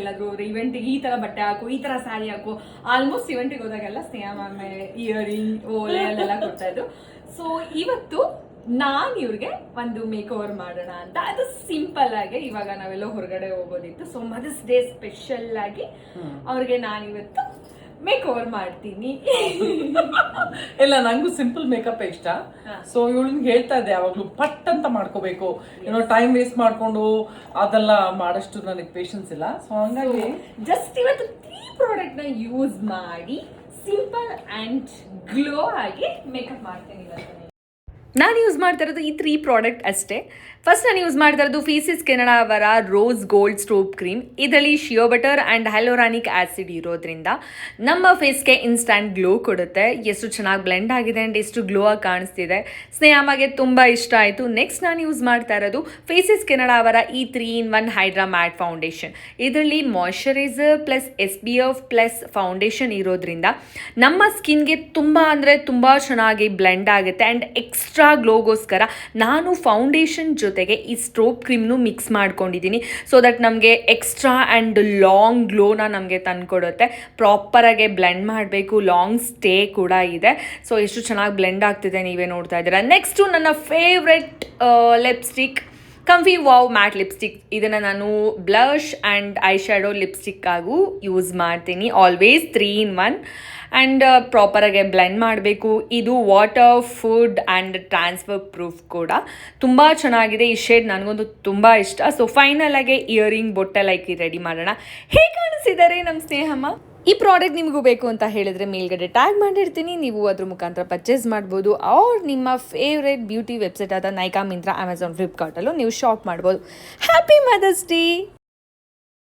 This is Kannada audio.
ಎಲ್ಲಾದ್ರೂ ಇವೆಂಟಿಗೆ ಈ ತರ ಬಟ್ಟೆ ಹಾಕು, ಈ ತರ ಸ್ಯಾರಿ ಹಾಕು. ಆಲ್ಮೋಸ್ಟ್ ಇವೆಂಟಿಗೆ ಹೋದಾಗೆಲ್ಲ ಸ್ನೇಹ ಮ್ಯಾಮೆ ಇಯರಿಂಗ್ ಓಲೆ ಅಲ್ಲೆಲ್ಲ ಕೊಡ್ತಾ ಇದ್ರು. ಸೊ ಇವತ್ತು ನಾನ್ ಇವ್ರಿಗೆ ಒಂದು ಮೇಕ್ ಓವರ್ ಮಾಡೋಣ ಅಂತ. ಅದು ಸಿಂಪಲ್ ಆಗಿ, ಇವಾಗ ನಾವೆಲ್ಲ ಹೊರಗಡೆ ಹೋಗೋದಿತ್ತು, ಸೊ ಮದರ್ಸ್ ಡೇ ಸ್ಪೆಷಲ್ ಆಗಿ ಅವ್ರಿಗೆ ನಾನಿವತ್ತು ಮೇಕ್ ಓವರ್ ಮಾಡ್ತೀನಿ. ಇಲ್ಲ, ನಂಗೂ ಸಿಂಪಲ್ ಮೇಕಪ್ ಇಷ್ಟ. ಸೊ ಇವಳಿಗೆ ಹೇಳ್ತಾ ಇದ್ದೆ ಯಾವಾಗ್ಲೂ ಪಟ್ ಅಂತ ಮಾಡ್ಕೋಬೇಕು, ಏನೋ ಟೈಮ್ ವೇಸ್ಟ್ ಮಾಡ್ಕೊಂಡು ಅದೆಲ್ಲ ಮಾಡಷ್ಟು ನನಗೆ ಪೇಷನ್ಸ್ ಇಲ್ಲ. ಸೊ ಹಂಗಾಗಿ ಜಸ್ಟ್ ಇವತ್ತು 3 ಪ್ರಾಡಕ್ಟ್ ನ ಯೂಸ್ ಮಾಡಿ ಸಿಂಪಲ್ ಅಂಡ್ ಗ್ಲೋ ಆಗಿ ಮೇಕಪ್ ಮಾಡ್ತೀನಿ ಇವತ್ತು. ನಾನು ಯೂಸ್ ಮಾಡ್ತಾ ಇರೋದು ಈ 3 ಪ್ರಾಡಕ್ಟ್ ಅಷ್ಟೇ. ಫಸ್ಟ್ ನಾನು ಯೂಸ್ ಮಾಡ್ತಾ ಇರೋದು ಫೇಸಿಸ್ ಕೆನಡಾ ಅವರ ರೋಸ್ ಗೋಲ್ಡ್ ಸ್ಟ್ರೋಬ್ ಕ್ರೀಮ್. ಇದರಲ್ಲಿ ಶಿಯೋ ಬಟರ್ ಆ್ಯಂಡ್ ಹ್ಯಾಲೋರಾನಿಕ್ ಆ್ಯಸಿಡ್ ಇರೋದ್ರಿಂದ ನಮ್ಮ ಫೇಸ್ಗೆ ಇನ್ಸ್ಟಂಟ್ ಗ್ಲೋ ಕೊಡುತ್ತೆ. ಎಷ್ಟು ಚೆನ್ನಾಗಿ ಬ್ಲೆಂಡ್ ಆಗಿದೆ ಆ್ಯಂಡ್ ಎಷ್ಟು ಗ್ಲೋ ಆಗಿ ಕಾಣಿಸ್ತಿದೆ. ಸ್ನೇಹಮಗೆ ತುಂಬ ಇಷ್ಟ ಆಯಿತು. ನೆಕ್ಸ್ಟ್ ನಾನು ಯೂಸ್ ಮಾಡ್ತಾ ಇರೋದು ಫೇಸಿಸ್ ಕೆನಡಾ ಅವರ ಈ 3-in-1 ಹೈಡ್ರಾ ಮ್ಯಾಟ್ ಫೌಂಡೇಶನ್. ಇದರಲ್ಲಿ moisturiser plus SPF plus foundation ಇರೋದ್ರಿಂದ ನಮ್ಮ ಸ್ಕಿನ್ಗೆ ತುಂಬ ಅಂದರೆ ತುಂಬ ಚೆನ್ನಾಗಿ ಬ್ಲೆಂಡ್ ಆಗುತ್ತೆ ಆ್ಯಂಡ್ ಎಕ್ಸ್ಟ್ರಾ ಗ್ಲೋಗೋಸ್ಕರ ನಾನು ಫೌಂಡೇಶನ್ ಜೊತೆಗೆ ಈ ಸ್ಟ್ರೋಬ್ ಕ್ರೀಮ್ನು ಮಿಕ್ಸ್ ಮಾಡ್ಕೊಂಡಿದ್ದೀನಿ. ಸೊ ದಟ್ ನಮಗೆ ಎಕ್ಸ್ಟ್ರಾ ಆ್ಯಂಡ್ ಲಾಂಗ್ ಗ್ಲೋನ ನಮಗೆ ತಂದುಕೊಡುತ್ತೆ. ಪ್ರಾಪರಾಗೆ ಬ್ಲೆಂಡ್ ಮಾಡಬೇಕು, ಲಾಂಗ್ ಸ್ಟೇ ಕೂಡ ಇದೆ. ಸೊ ಎಷ್ಟು ಚೆನ್ನಾಗಿ ಬ್ಲೆಂಡ್ ಆಗ್ತಿದೆ ನೀವೇ ನೋಡ್ತಾ ಇದ್ದೀರಾ. ನೆಕ್ಸ್ಟು ನನ್ನ favourite lipstick ಕಂಫಿ wow mat lipstick. ಇದನ್ನು ನಾನು blush and I shadow lipstick ಆಗು ಯೂಸ್ ಮಾಡ್ತೀನಿ. ಆಲ್ವೇಸ್ 3-in-1 ಆ್ಯಂಡ್ ಪ್ರಾಪರಾಗೆ ಬ್ಲೆಂಡ್ ಮಾಡಬೇಕು. ಇದು water, food and transfer proof ಕೂಡ. ತುಂಬ ಚೆನ್ನಾಗಿದೆ ಈ ಶೇಡ್, ನನಗೊಂದು ತುಂಬ ಇಷ್ಟ. ಸೊ ಫೈನಲ್ ಆಗಿ ಇಯರಿಂಗ್ ಬೊಟ್ಟೆಲ್ಲ ರೆಡಿ ಮಾಡೋಣ. ಹೇಗೆ ಕಾಣಿಸಿದ್ದಾರೆ ನಮ್ಮ ಸ್ನೇಹಮ್ಮ? ಈ ಪ್ರಾಡಕ್ಟ್ ನಿಮಗೂ ಬೇಕು ಅಂತ ಹೇಳಿದ್ರೆ ಮೇಲ್ಗಡೆ ಟ್ಯಾಗ್ ಮಾಡಿರ್ತೀನಿ, ನೀವು ಅದ್ರ ಮುಖಾಂತರ ಪರ್ಚೇಸ್ ಮಾಡ್ಬೋದು. ಅವ್ರ ನಿಮ್ಮ ಫೇವ್ರೆಟ್ ಬ್ಯೂಟಿ ವೆಬ್ಸೈಟ್ ಆದ ನೈಕಾ, ಮಿಂತ್ರಾ, ಅಮೆಝಾನ್, ಫ್ಲಿಪ್ಕಾರ್ಟಲ್ಲೂ ನೀವು ಶಾಪ್ ಮಾಡ್ಬೋದು. Happy mother's day.